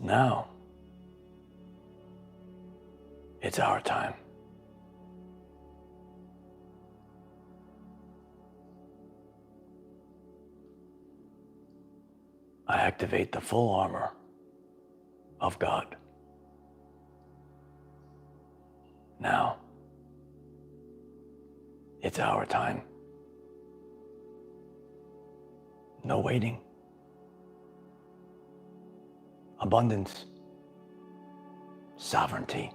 Now, it's our time. I activate the full armor of God. Now, it's our time. No waiting. Abundance. Sovereignty.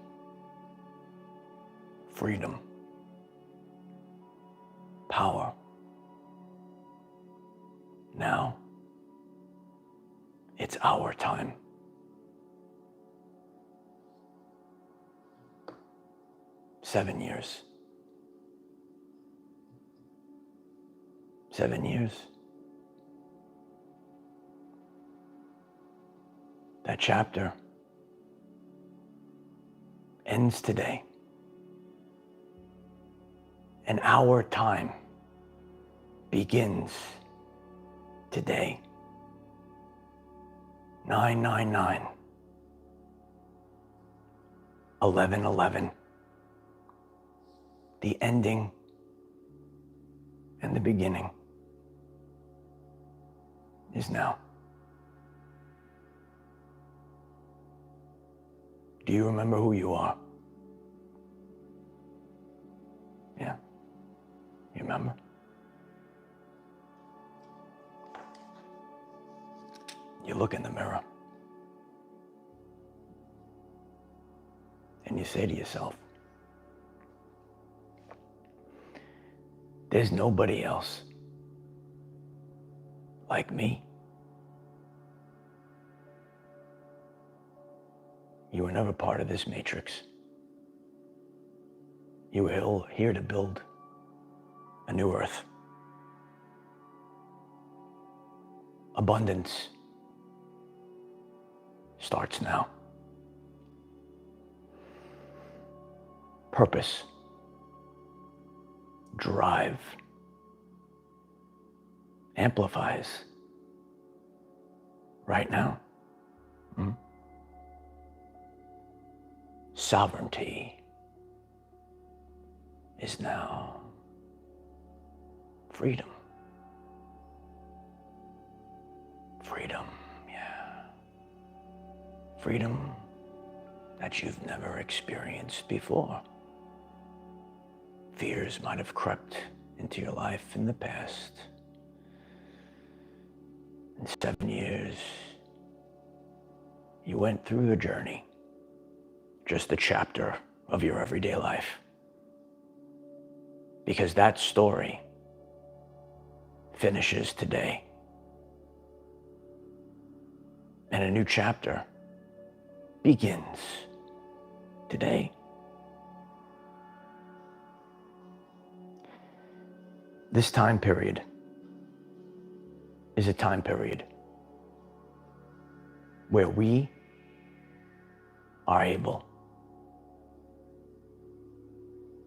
Freedom. Power. Now, it's our time. Seven years. 7 years. That chapter ends today. And our time begins today. 999, 1111. The ending and the beginning is now. Do you remember who you are? Yeah, you remember? You look in the mirror and you say to yourself, there's nobody else like me. You were never part of this matrix. You were here to build a new earth. Abundance starts now. Purpose, drive, amplifies right now. Sovereignty is now. Freedom. Freedom, yeah. Freedom that you've never experienced before. Fears might have crept into your life in the past. In 7 years, you went through the journey, just a chapter of your everyday life. Because that story finishes today. And a new chapter begins today. This time period is a time period where we are able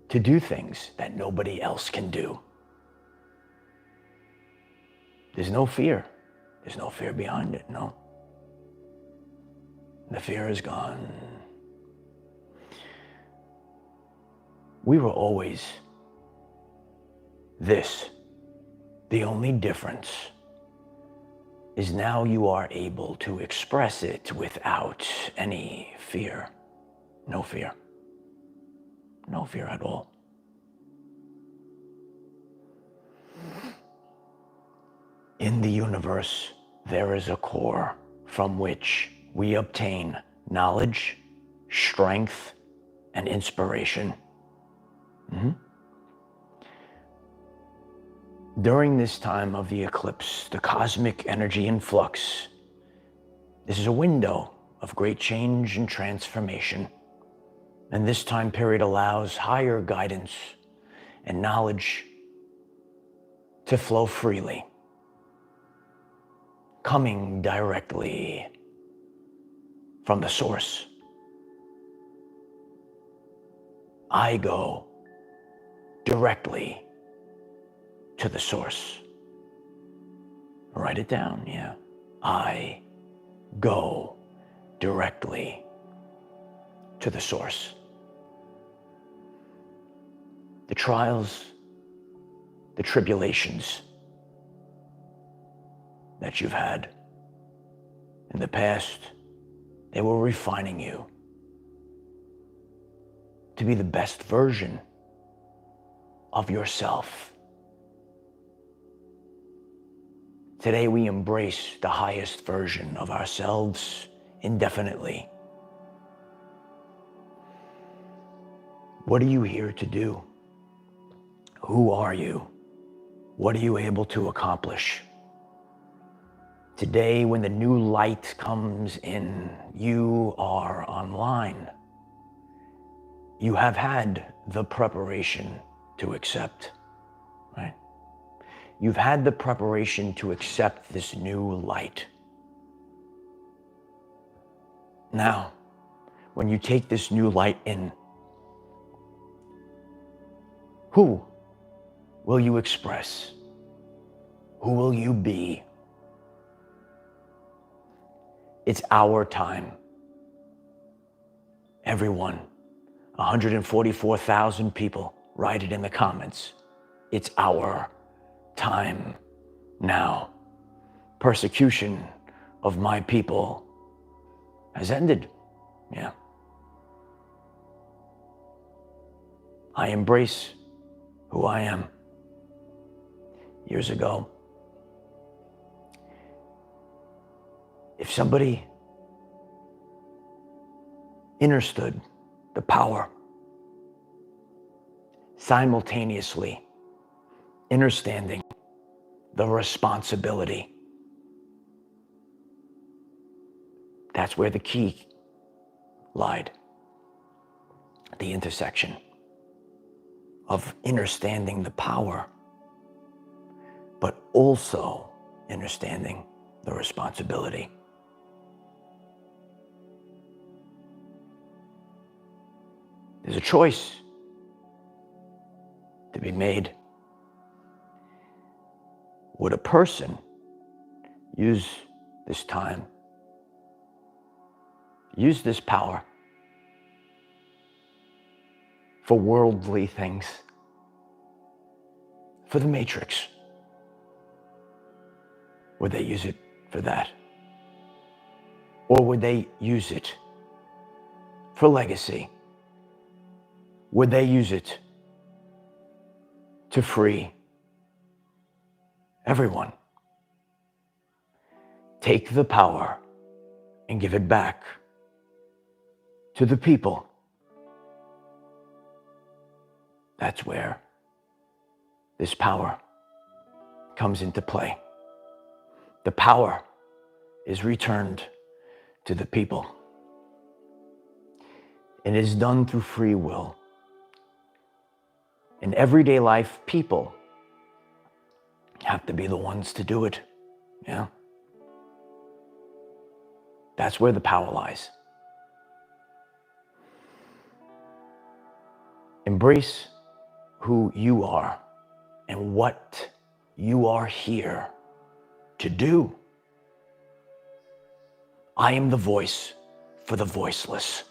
to do things that nobody else can do. There's no fear. There's no fear behind it, no. The fear is gone. We were always this. The only difference is now you are able to express it without any fear. No fear. No fear at all. In the universe, there is a core from which we obtain knowledge, strength, and inspiration. During this time of the eclipse, the cosmic energy influx, this is a window of great change and transformation. And this time period allows higher guidance and knowledge to flow freely, coming directly from the source. I go directly to the source. Write it down, yeah. I go directly to the source. The trials, the tribulations that you've had in the past, they were refining you to be the best version of yourself. Today we embrace the highest version of ourselves indefinitely. What are you here to do? Who are you? What are you able to accomplish? Today, when the new light comes in, you are online. You have had the preparation to accept, right? You've had the preparation to accept this new light. Now, when you take this new light in, who will you express? Who will you be? It's our time. Everyone, 144,000 people, write it in the comments. It's our time now. Persecution of my people has ended. Yeah. I embrace who I am. Years ago, if somebody understood the power, simultaneously understanding the responsibility, that's where the key lied. The intersection of understanding the power, but also understanding the responsibility. There's a choice to be made. Would a person use this time, use this power for worldly things, for the matrix? Would they use it for that? Or would they use it for legacy? Would they use it to free everyone? Take the power and give it back to the people. That's where this power comes into play. The power is returned to the people. It is done through free will. In everyday life, people have to be the ones to do it. Yeah. That's where the power lies. Embrace who you are and what you are here to do. I am the voice for the voiceless.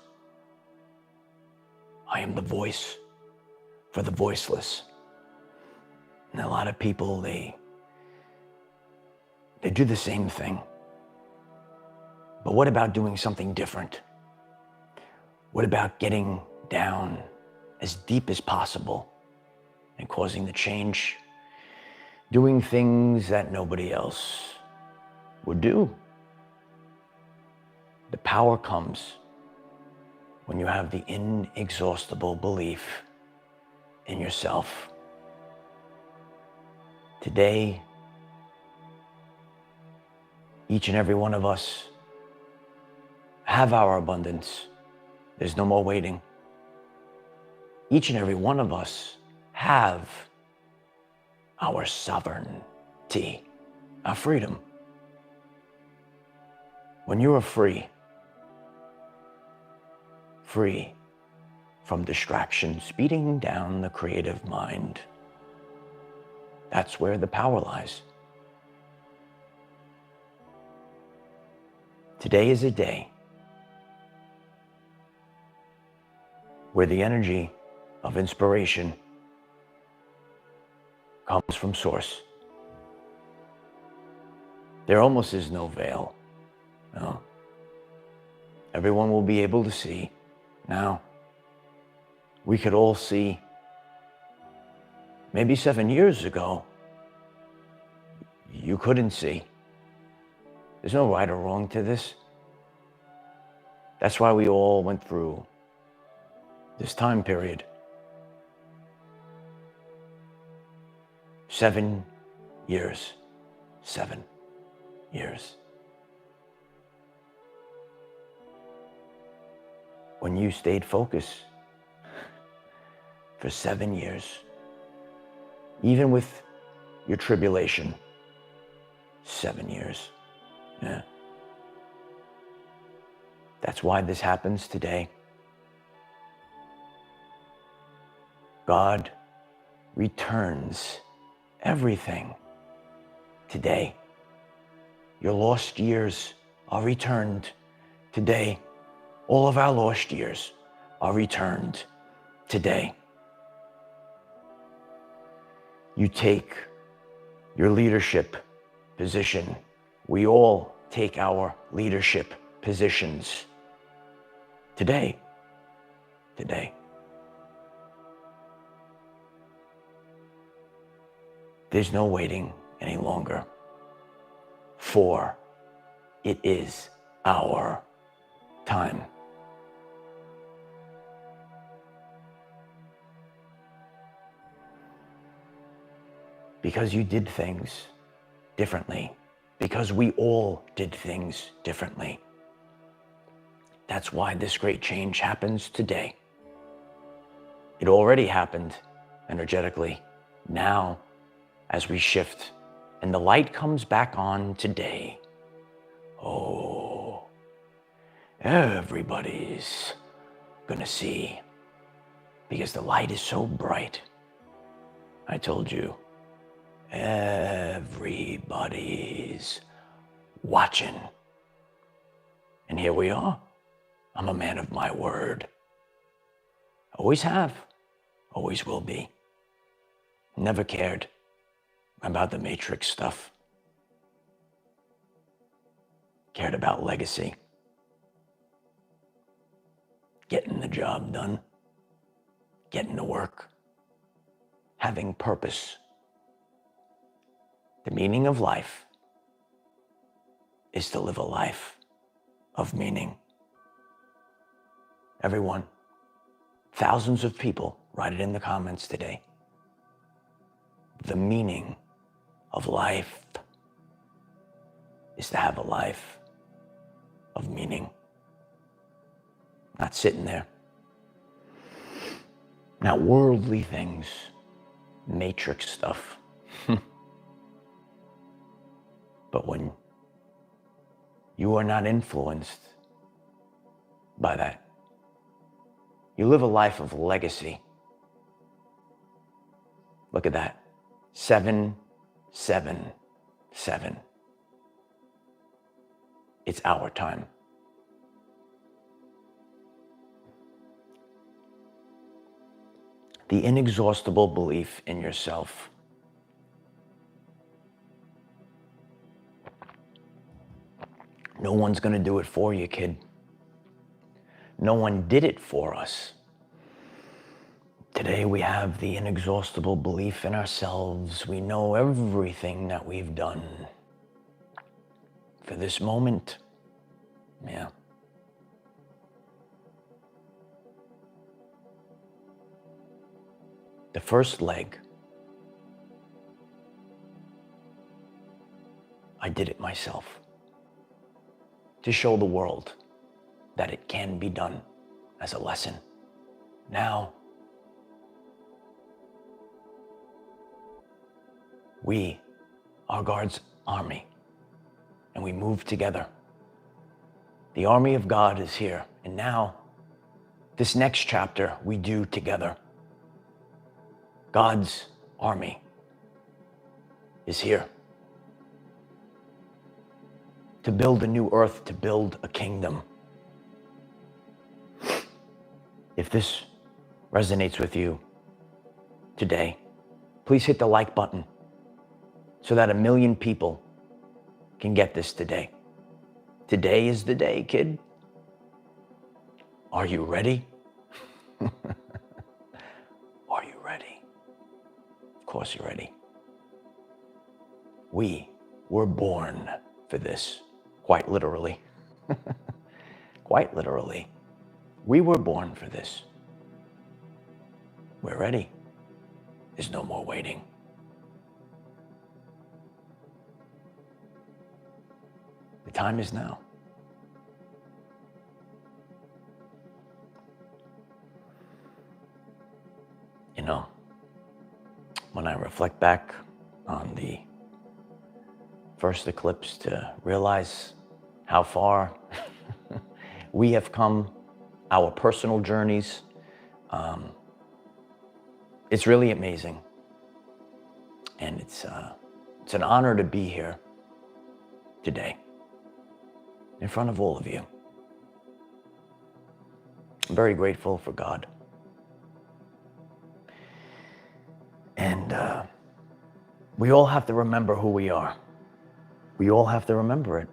I am the voice for the voiceless. And a lot of people, they do the same thing. But what about doing something different? What about getting down as deep as possible and causing the change? Doing things that nobody else would do. The power comes when you have the inexhaustible belief in yourself. Today, each and every one of us have our abundance. There's no more waiting. Each and every one of us have our sovereignty, our freedom. When you are free from distraction, speeding down the creative mind, that's where the power lies. Today is a day where the energy of inspiration comes from source. There almost is no veil. No. Everyone will be able to see. Now, we could all see, maybe 7 years ago, you couldn't see. There's no right or wrong to this. That's why we all went through this time period. 7 years. 7 years. When you stayed focused for 7 years, even with your tribulation, 7 years. Yeah. That's why this happens today. God returns everything today. Your lost years are returned today. All of our lost years are returned today. You take your leadership position. We all take our leadership positions today. Today. There's no waiting any longer, for it is our time. Because you did things differently, because we all did things differently. That's why this great change happens today. It already happened energetically. Now, as we shift and the light comes back on today, oh, everybody's gonna see, because the light is so bright. I told you, everybody's watching. And here we are. I'm a man of my word. Always have, always will be. Never cared about the Matrix stuff. Cared about legacy. Getting the job done. Getting to work. Having purpose. The meaning of life is to live a life of meaning. Everyone, thousands of people, write it in the comments today. The meaning of life is to have a life of meaning. Not sitting there. Not worldly things, Matrix stuff. But when you are not influenced by that, you live a life of legacy. Look at that. 777. It's our time. The inexhaustible belief in yourself. No one's gonna do it for you, kid. No one did it for us. Today we have the inexhaustible belief in ourselves. We know everything that we've done for this moment. Yeah. The first leg, I did it myself to show the world that it can be done as a lesson. Now, we are God's army, and we move together. The army of God is here, and now, this next chapter we do together. God's army is here to build a new earth, to build a kingdom. If this resonates with you today, please hit the like button so that 1 million people can get this today. Today is the day, kid. Are you ready? Are you ready? Of course you're ready. We were born for this, quite literally. Quite literally. We were born for this. We're ready. There's no more waiting. The time is now. You know, when I reflect back on the first eclipse to realize how far we have come, our personal journeys, it's really amazing. And it's an honor to be here today in front of all of you. I'm very grateful for God. And we all have to remember who we are. We all have to remember it.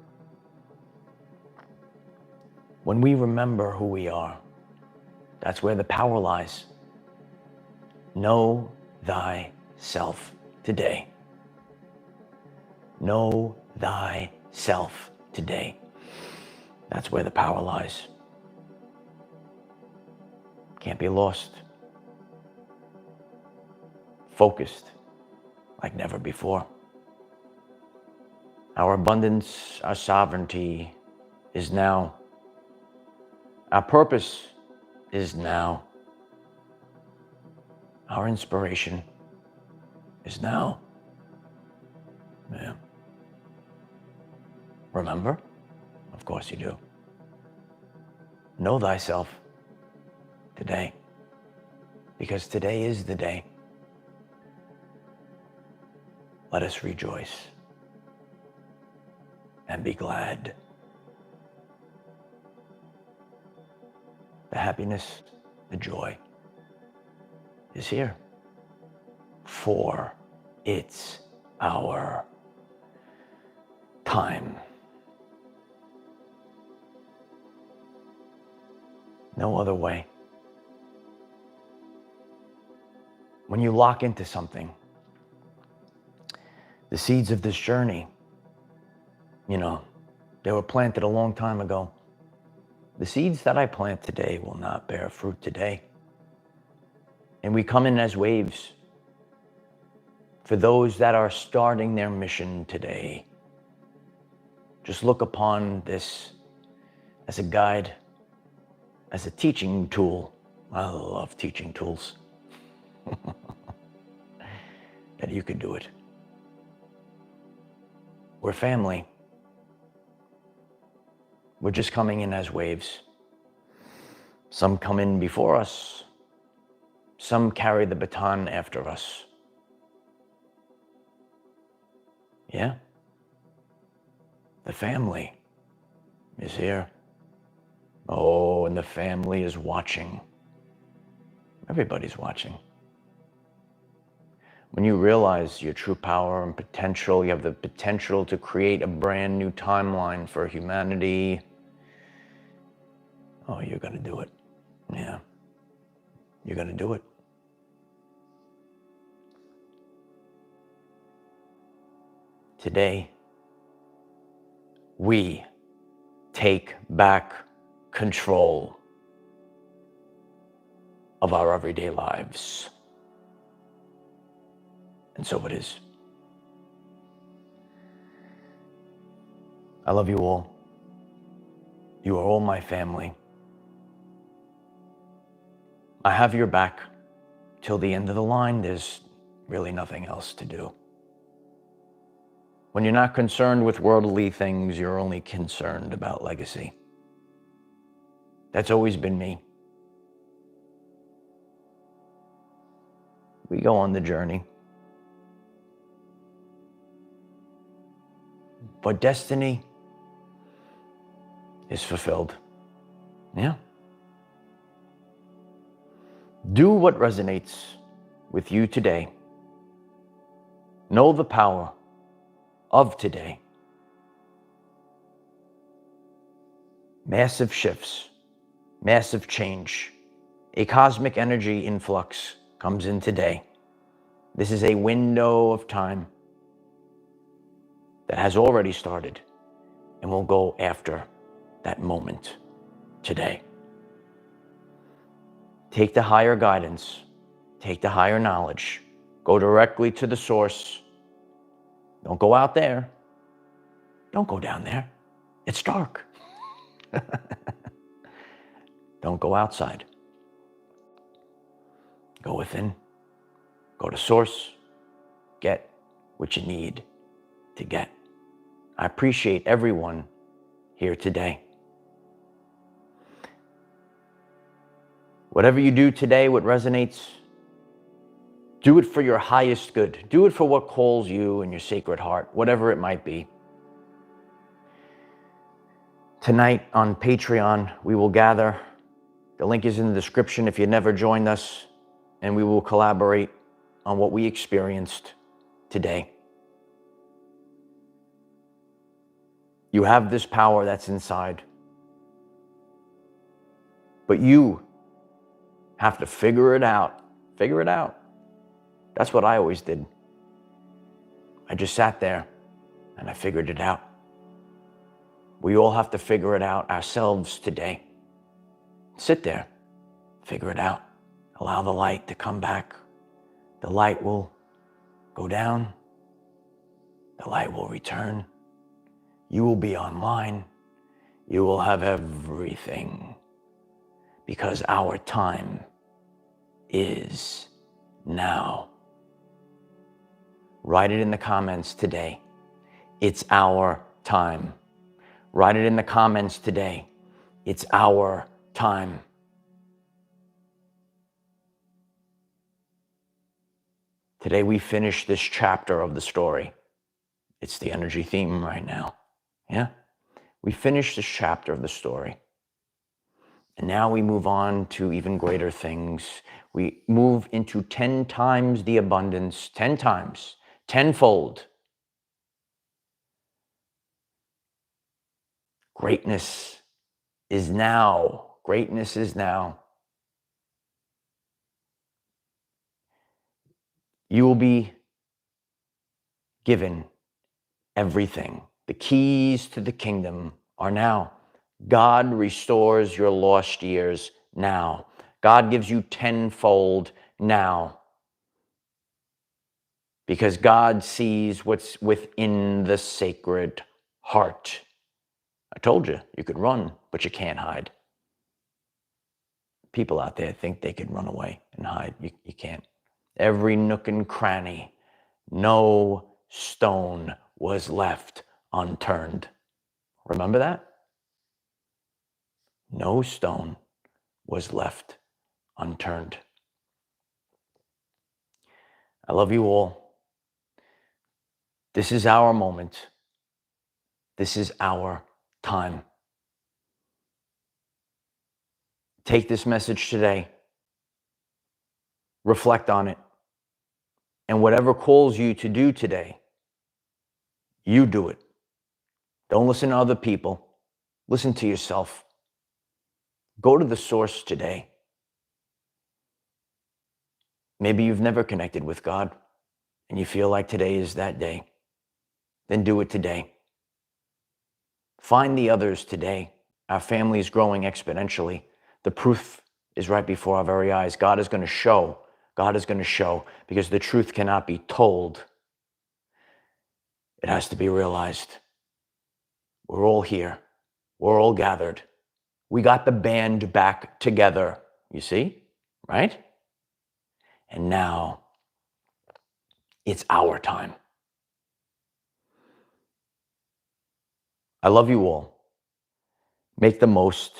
When we remember who we are, that's where the power lies. Know thyself today. Know thyself today. That's where the power lies. Can't be lost. Focused like never before. Our abundance, our sovereignty is now. Our purpose is now. Our inspiration is now. Yeah. Remember? Of course you do. Know thyself today, because today is the day. Let us rejoice and be glad. The happiness, the joy is here, for it's our time. No other way. When you lock into something, the seeds of this journey, you know, they were planted a long time ago. The seeds that I plant today will not bear fruit today. And we come in as waves for those that are starting their mission today. Just look upon this as a guide, as a teaching tool. I love teaching tools. That you can do it. We're family. We're just coming in as waves. Some come in before us. Some carry the baton after us. Yeah? The family is here. Oh, and the family is watching. Everybody's watching. When you realize your true power and potential, you have the potential to create a brand new timeline for humanity. Oh, you're going to do it. Yeah. You're going to do it. Today, we take back control of our everyday lives. And so it is. I love you all. You are all my family. I have your back till the end of the line. There's really nothing else to do. When you're not concerned with worldly things, you're only concerned about legacy. That's always been me. We go on the journey. But destiny is fulfilled. Yeah. Do what resonates with you today. Know the power of today. Massive shifts, massive change, a cosmic energy influx comes in today. This is a window of time that has already started and will go after that moment today. Take the higher guidance, take the higher knowledge, go directly to the source. Don't go out there. Don't go down there. It's dark. Don't go outside. Go within. Go to source. Get what you need to get. I appreciate everyone here today. Whatever you do today, what resonates, do it for your highest good. Do it for what calls you in your sacred heart, whatever it might be. Tonight on Patreon, we will gather. The link is in the description if you never joined us, and we will collaborate on what we experienced today. You have this power that's inside, but you have to figure it out. Figure it out. That's what I always did. I just sat there and I figured it out. We all have to figure it out ourselves today. Sit there, figure it out. Allow the light to come back. The light will go down. The light will return. You will be online. You will have everything. Because our time is now. Write it in the comments today. It's our time. Write it in the comments today. It's our time. Today we finish this chapter of the story. It's the energy theme right now. Yeah? We finish this chapter of the story. And now we move on to even greater things. We move into 10 times the abundance, 10 times, tenfold. Greatness is now. Greatness is now. You will be given everything. The keys to the kingdom are now. God restores your lost years now. God gives you tenfold now. Because God sees what's within the sacred heart. I told you, you could run, but you can't hide. People out there think they could run away and hide. You can't. Every nook and cranny, no stone was left unturned. Remember that? No stone was left unturned. I love you all. This is our moment. This is our time. Take this message today. Reflect on it. And whatever calls you to do today, you do it. Don't listen to other people. Listen to yourself. Go to the source today. Maybe you've never connected with God and you feel like today is that day. Then do it today. Find the others today. Our family is growing exponentially. The proof is right before our very eyes. God is going to show. God is going to show, because the truth cannot be told. It has to be realized. We're all here. We're all gathered. We got the band back together. You see? Right? And now it's our time. I love you all. Make the most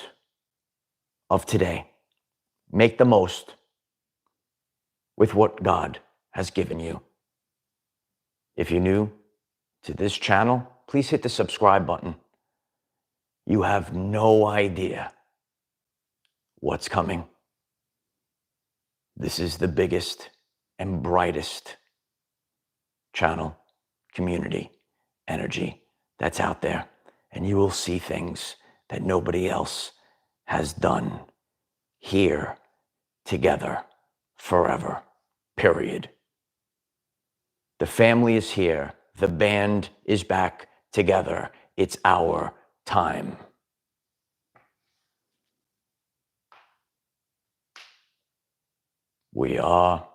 of today. Make the most with what God has given you. If you're new to this channel, please hit the subscribe button. You have no idea what's coming. This is the biggest and brightest channel, community, energy that's out there. And you will see things that nobody else has done here together forever, period. The family is here. The band is back together. It's our time. We are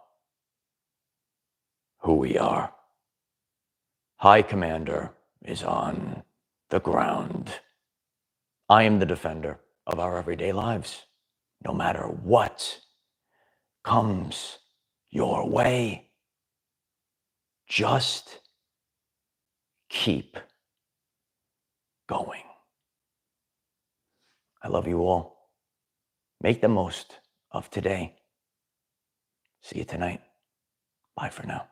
who we are. High Commander is on the ground. I am the defender of our everyday lives. No matter what comes your way, just keep going. I love you all. Make the most of today. See you tonight. Bye for now.